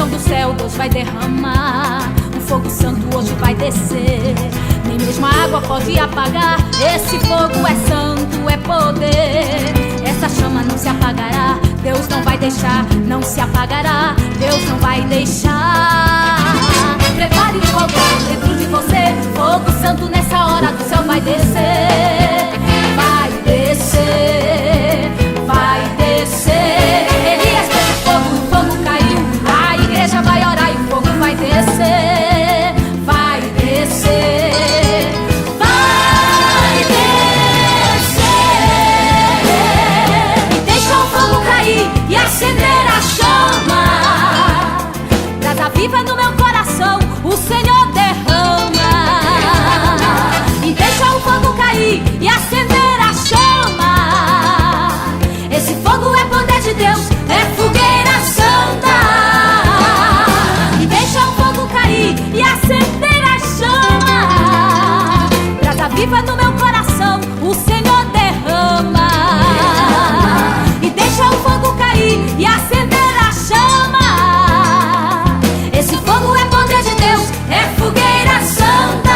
Bênção do céu Deus vai derramar, um fogo santo hoje vai descer. Nem mesmo a água pode apagar, esse fogo é santo, é poder. Essa chama não se apagará, Deus não vai deixar, não se apagará, Deus não vai deixar. Prepare o altar dentro de você, fogo santo nessa hora do céu vai descer. Vai descer, vai descer. Elias fez o fogo caiu, a igreja vai orar e o fogo vai descer. Vai descer, vai descer. E deixa o fogo cair e acender a chama. Brasa viva no meu coração, o Senhor derrama. E deixa o fogo cair e acender a chama. Esse fogo é poder de Deus, é fogueira santa. E deixa o fogo cair e acender a chama. Brasa viva no meu coração, o Senhor derrama. E deixa o fogo cair e acender a chama. Esse fogo é poder de Deus, é fogueira santa.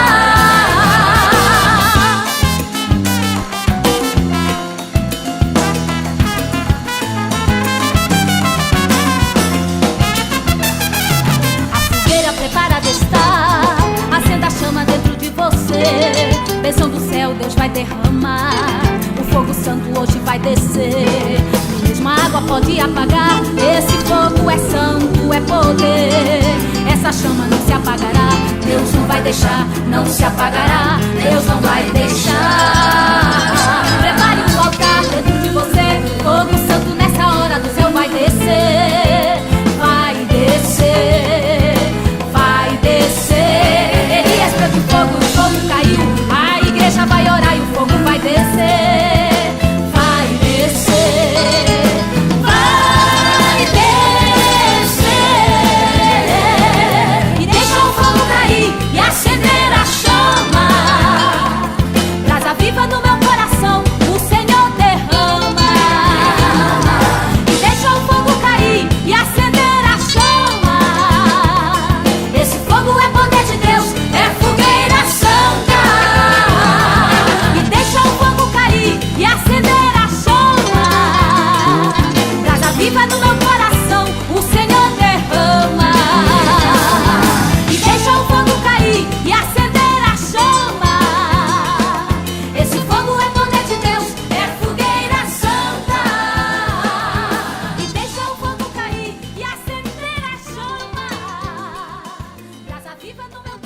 Preparada está, acenda a chama dentro de você. Bênção do céu Deus vai derramar, o fogo santo hoje vai descer. Mesmo a água pode apagar, esse fogo é santo, é poder. Essa chama não se apagará, Deus não vai deixar, não se apagará, Deus não vai deixar. Prepare o altar dentro de você, fogo santo nessa hora do céu vai descer. Vai descer, vai descer. Elias fez o fogo caiu, a igreja vai orar e o fogo vai descer. Vai descer, vai descer. E deixa o fogo cair e acender a chama. Brasa viva no meu coração, o Senhor derrama. E deixa o fogo cair e acender a chama. Esse fogo é poder de Deus, é fogueira santa. E deixa o fogo cair e acender a chama. Brasa viva no meu coração, o Senhor derrama. E deixa o fogo cair e acender a chama. Esse fogo é poder de Deus, é fogueira santa. E deixa o fogo cair e acender a chama. Brasa viva no meu